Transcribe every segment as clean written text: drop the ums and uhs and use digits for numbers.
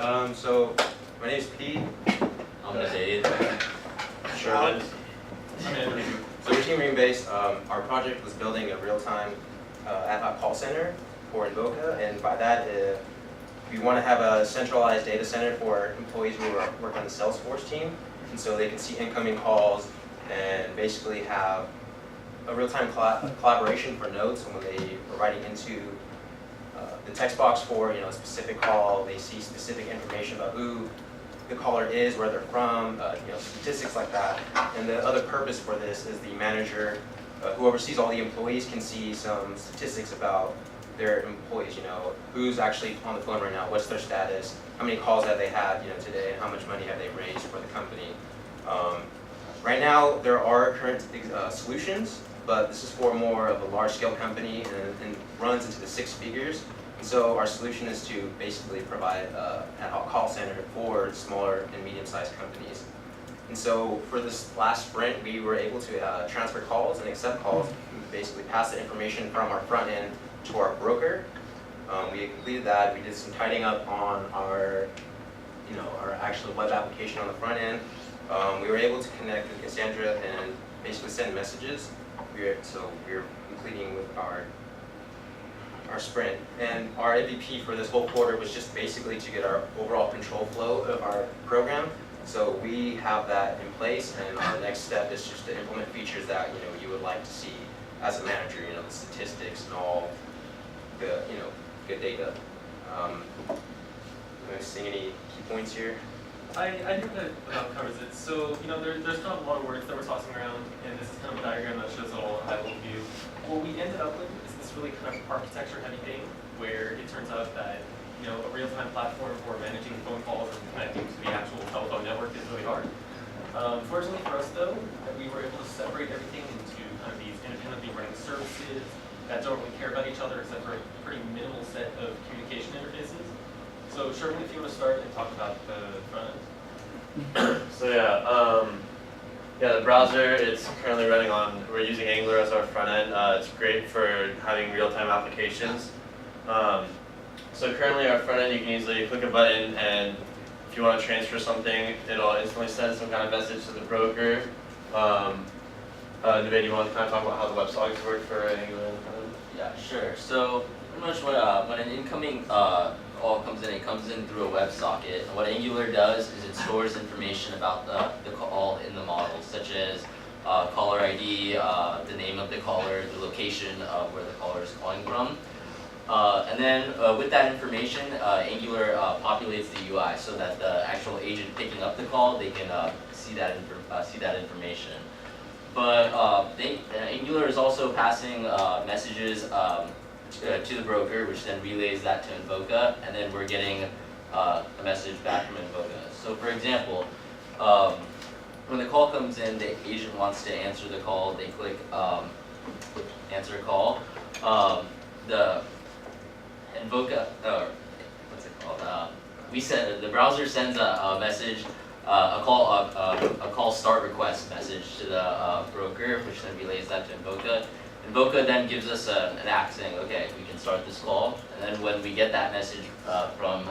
So my name is Pete. I'm Dave. Sherman. I'm Andrew. So we're Team RingBase. Our project was building a real-time ad hoc call center for Invoca, and by that, we want to have a centralized data center for employees who work on the Salesforce team, and so they can see incoming calls and basically have a real-time collaboration for notes. And when they are writing into the text box for a specific call, they see specific information about who the caller is, where they're from, statistics like that. And the other purpose for this is the manager, who oversees all the employees, can see some statistics about their employees. Who's actually on the phone right now, what's their status, how many calls have they had today, and how much money have they raised for the company. Right now, there are current solutions, but this is for more of a large-scale company and runs into the 6 figures. And so our solution is to basically provide an ad hoc call center for smaller and medium-sized companies. And so for this last sprint, we were able to transfer calls and accept calls. We basically pass the information from our front end to our broker. We completed that. We did some tidying up on our actual web application on the front end. We were able to connect with Cassandra and basically send messages. So we're completing with our sprint. And our MVP for this whole quarter was just basically to get our overall control flow of our program. So we have that in place, and our next step is just to implement features that you would like to see as a manager. The statistics and all the good data. Am I seeing any key points here? I think that about covers it. So, there's kind of a lot of words that we're tossing around, and this is kind of a diagram that shows it all in a high-level view. What we ended up with is this really kind of architecture-heavy thing, where it turns out that, a real-time platform for managing phone calls and connecting to the actual telephone network is really hard. Fortunately for us, though, that we were able to separate everything into kind of these independently running services that don't really care about each other except for a pretty minimal set of communication interfaces. So, Sherman, if you want to start and talk about the front end. So the browser, it's currently running on, we're using Angular as our front end. It's great for having real-time applications. So currently our front end, you can easily click a button, and if you want to transfer something, it'll instantly send some kind of message to the broker. Nuvay, do you want to kind of talk about how the WebSockets work for Angular? Yeah, sure. So pretty much when an incoming call comes in, it comes in through a WebSocket. And what Angular does is it stores information about the call in the model, such as caller ID, the name of the caller, the location of where the caller is calling from. And then with that information, Angular populates the UI so that the actual agent picking up the call, they can see that information. But Angular is also passing messages to the broker, which then relays that to Invoca, and then we're getting a message back from Invoca. So for example, when the call comes in, the agent wants to answer the call, they click answer call. The Invoca, what's it called? The browser sends a message, a call start request message to the broker, which then relays that to Invoca. Invoca then gives us an act saying, okay, we can start this call. And then when we get that message from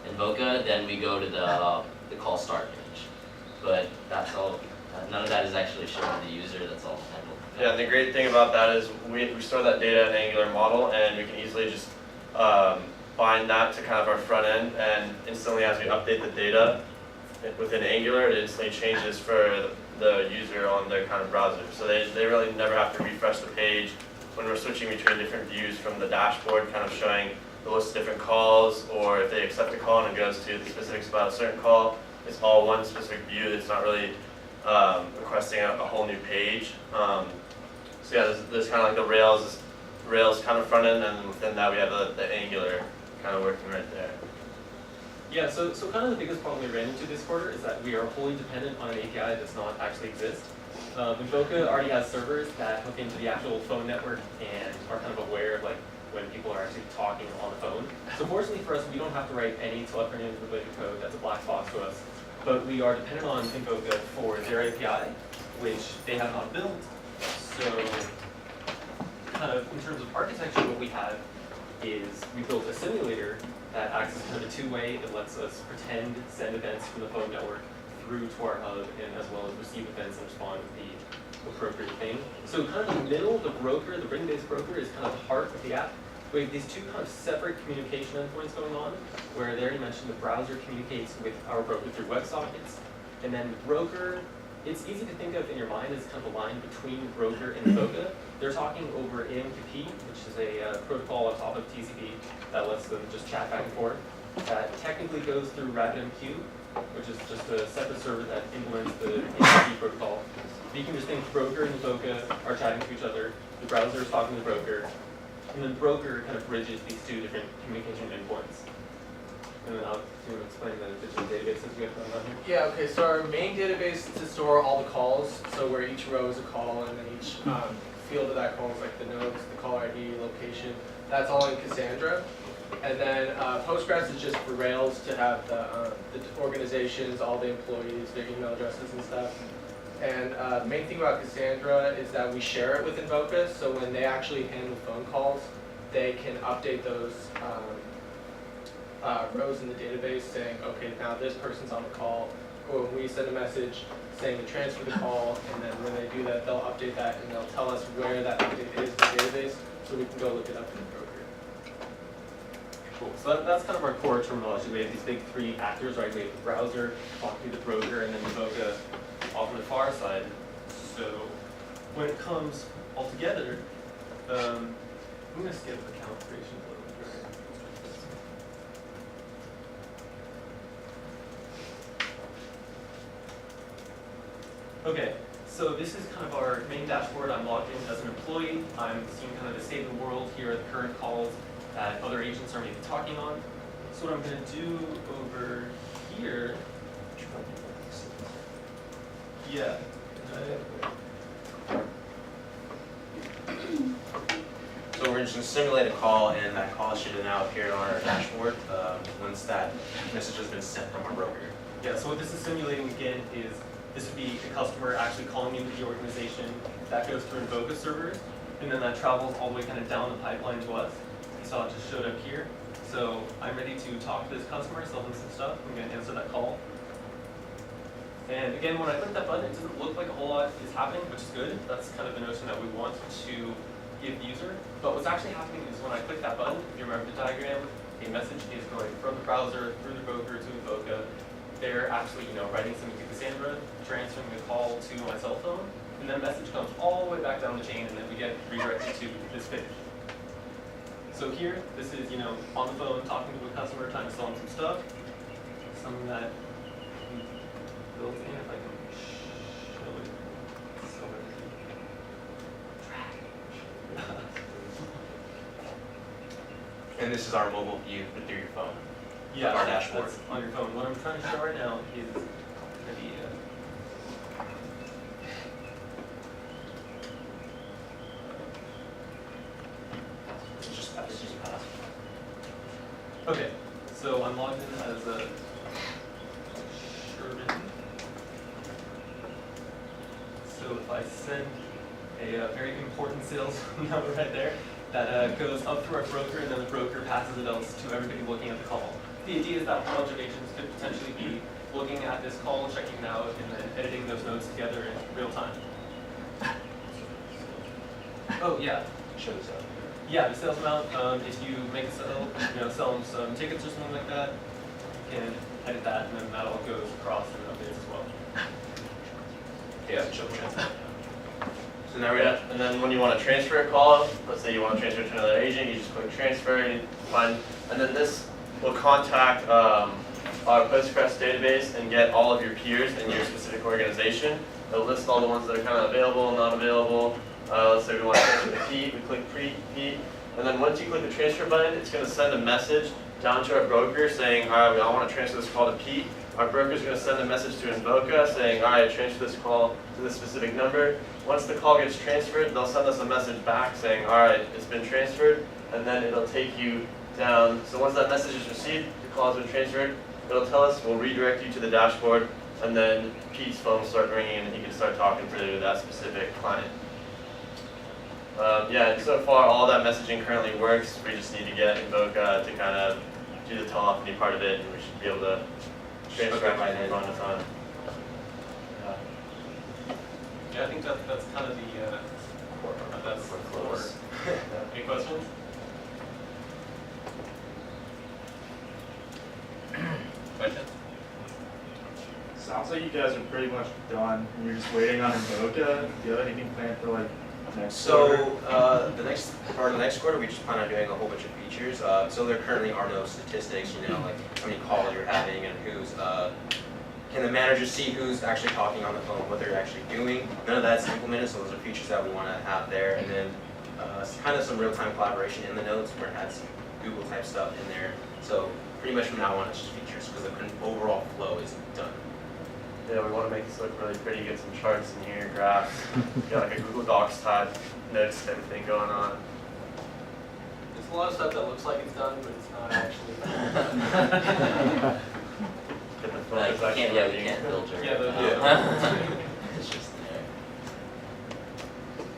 Invoca, then we go to the call start page. But that's all. None of that is actually shown to the user. That's all handled. Yeah, and the great thing about that is we store that data in an Angular model, and we can easily just bind that to kind of our front end, and instantly as we update the data within Angular, it instantly changes for the user on their kind of browser. So they really never have to refresh the page when we're switching between different views from the dashboard, kind of showing the list of different calls, or if they accept a call and it goes to the specifics about a certain call, it's all one specific view. It's not really requesting a whole new page. So yeah, there's kind of like the Rails kind of front end, and within that we have the Angular kind of working right there. Yeah, so kind of the biggest problem we ran into this quarter is that we are wholly dependent on an API that does not actually exist. Invoca already has servers that hook into the actual phone network and are kind of aware of when people are actually talking on the phone. So fortunately for us, we don't have to write any telephony-related code. That's a black box to us. But we are dependent on Invoca for their API, which they have not built. So kind of in terms of architecture, what we have is we built a simulator that acts as kind of a two-way. It lets us pretend send events from the phone network through to our hub, and as well as receive events and respond with the appropriate thing. So kind of in the middle, the broker, the RingBase broker, is kind of the heart of the app. We have these two kind of separate communication endpoints going on, where there you mentioned the browser communicates with our broker through WebSockets, and then the broker, it's easy to think of in your mind as kind of a line between broker and Invoca. They're talking over AMQP, which is a protocol on top of TCP that lets them just chat back and forth. That technically goes through RabbitMQ, which is just a separate server that implements the AMQP protocol. So you can just think broker and Invoca are chatting to each other, the browser is talking to the broker, and then the broker kind of bridges these two different communication endpoints. And then I'll explain the digital databases we have going on here. Yeah, okay, so our main database is to store all the calls, so where each row is a call, and then each field of that call is like the nodes, the call ID, location. That's all in Cassandra. And then Postgres is just for Rails to have the organizations, all the employees, their email addresses and stuff. And the main thing about Cassandra is that we share it with Invoca, so when they actually handle phone calls, they can update those rows in the database saying, okay, now this person's on the call, or when we send a message saying to transfer the call, and then when they do that, they'll update that and they'll tell us where that update is in the database, so we can go look it up in the broker. Cool. So that's kind of our core terminology. We have these big three actors, right? We have the browser, talking to the broker, and then Invoca off on the far side. So when it comes all together, I'm going to skip account creation a little bit. Okay, so this is kind of our main dashboard. I'm logged in as an employee. I'm seeing kind of the state of the world. Here are the current calls that other agents are maybe talking on. So what I'm going to do over here, yeah. So we're just going to simulate a call, and that call should now appear on our dashboard once that message has been sent from our broker. Yeah, so what this is simulating again is this would be a customer actually calling into the organization. That goes through Invoca servers, and then that travels all the way kind of down the pipeline to us. You saw it just showed up here. So I'm ready to talk to this customer, sell them some stuff. I'm going to answer that call. And again, when I click that button, it doesn't look like a whole lot is happening, which is good. That's kind of the notion that we want to give the user. But what's actually happening is when I click that button, if you remember the diagram, a message is going from the browser through the broker to Invoca. They're actually, writing something to Cassandra, transferring the call to my cell phone, and then a message comes all the way back down the chain, and then we get redirected to this page. So here, this is, on the phone, talking to a customer, trying to sell them some stuff. Something that we built in, if I can show it. And this is our mobile view through your phone. Yeah, Our dashboard. that's on your phone. What I'm trying to show right now is maybe It's just pass. okay. So I'm logged in as a Sherman. So if I send a very important sales number right there, that goes up through our broker, and then the broker passes it else to everybody looking at the call. The idea is that a bunch of agents could potentially be looking at this call, checking it out, and then editing those notes together in real time. Oh yeah, Show this up. yeah, the sales amount. If you make a sale, sell them some tickets or something like that, you can edit that, and then that all goes across and updates as well. Yeah, show the transfer. So now we're at, and then when you want to transfer a call, let's say you want to transfer it to another agent, you just click transfer, and you find, and then this will contact our Postgres database and get all of your peers in your specific organization. It'll list all the ones that are kind of available and not available. Let's say we want to transfer to Pete, we click Pete, and then once you click the transfer button, it's going to send a message down to our broker saying, all right, I want to transfer this call to Pete. Our broker is going to send a message to Invoca saying, all right, transfer this call to this specific number. Once the call gets transferred, they'll send us a message back saying, all right, it's been transferred, and then it'll take you down. So once that message is received, the call has been transferred, it'll tell us, we'll redirect you to the dashboard, and then Pete's phone will start ringing and he can start talking to that specific client. Yeah, and so far all that messaging currently works. We just need to get Invoca to kind of do the telephony part of it, and we should be able to transfer Okay, it from time to time. Yeah, I think that's kind of the core. That's We're core. close. Any questions? Questions? Sounds like you guys are pretty much done. And you're just waiting on Invoca. Do you have anything planned for like next quarter? So the next quarter, we just plan on doing a whole bunch of features. So there currently are no statistics, you know, like how many calls you're having and who's. Can the manager see who's actually talking on the phone, what they're actually doing? None of that's implemented, so those are features that we want to have there. And then kind of some real-time collaboration in the notes where it has some Google type stuff in there. So pretty much from now on, it's just features because the overall flow is done. Yeah, we want to make this look really pretty, get some charts in here, graphs, got like a Google Docs type notes type of thing going on. There's a lot of stuff that looks like it's done, but it's not actually. Get the Like, photos you actually can't, yeah, you working. can't filter. Yeah, It's just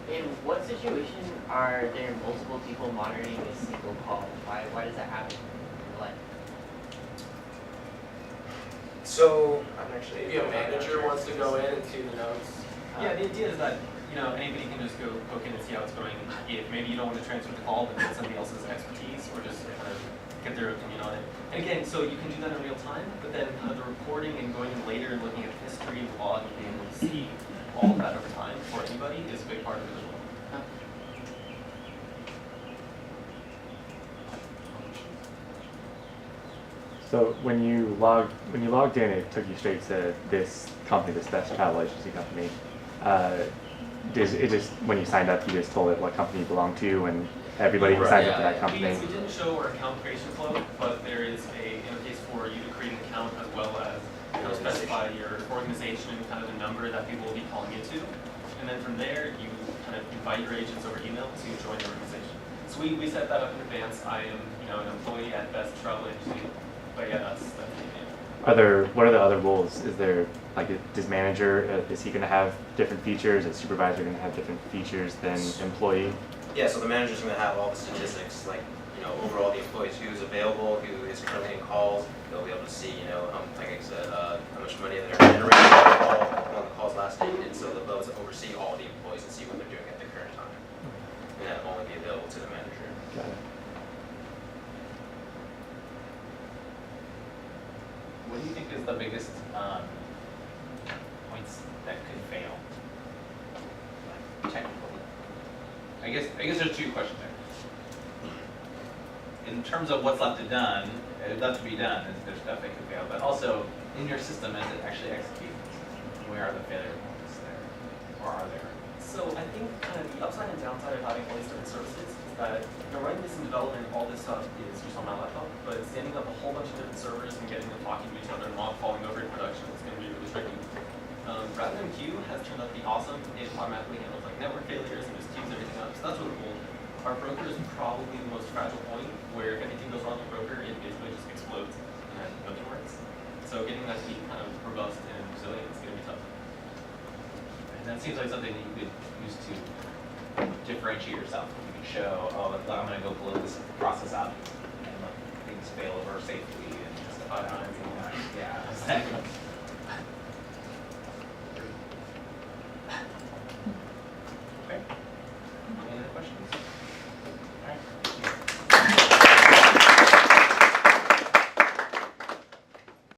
there. In what situation are there multiple people monitoring a single call? Why does that happen in real life? So I'm actually. Maybe a manager wants to go in and see the notes. Yeah, the idea is that, you know, anybody can just go poke in and see how it's going. If maybe you don't want to transfer the call, but get somebody else's expertise, or just kind of get their opinion on it. And again, so you can do that in real time, but then kind of the reporting and going in later and looking at the history of the log and being able to see all of that over time for anybody is a big part of it as well. So when you logged in, it took you straight to this company, this best travel agency company. It just when you signed up, you just told it what company you belong to, and everybody who signed up to that company. We didn't show our account creation flow, but there is a interface for you to create an account as well as, you know, specify your organization and kind of the number that people will be calling into. And then from there, you kind of invite your agents over email to join the organization. So we set that up in advance. I am, you know, an employee at Best Travel Agency, but yeah, that's the idea. What are the other roles? Is there like does manager is he going to have different features? Is supervisor going to have different features than employee? Yeah, so the manager's going to have all the statistics, like, you know, overall the employees, who's available, who is currently in calls. They'll be able to see, you know, like I said, how much money they're generating on the calls last day, and so they'll be able to oversee all the employees and see what they're doing at the current time. And that'll only be available to the manager. Got it. What do you think is the biggest points that could fail? Like, technically. I guess there's two questions there. In terms of what's left to be done, there's stuff that could fail, but also in your system as it actually executes, where are the failure points there, or are there? So I think kind of the upside and downside of having all these different services is that, you know, running this in development, all this stuff is just on my laptop, but standing up a whole bunch of different servers and getting them talking to each other and not falling over in production is going to be really tricky. RabbitMQ has turned out to be awesome. It automatically handles like network failures and just queues everything up, so that's really cool. Our broker is probably the most fragile point, where if anything goes wrong with the broker, it basically just explodes and nothing works. So getting that to be kind of robust and resilient is going to be tough. And that seems like something that you could use to differentiate yourself. You can show, oh, I'm going to go pull this process out and let things fail over safely and justify that. Yeah, exactly. Okay. Any other questions?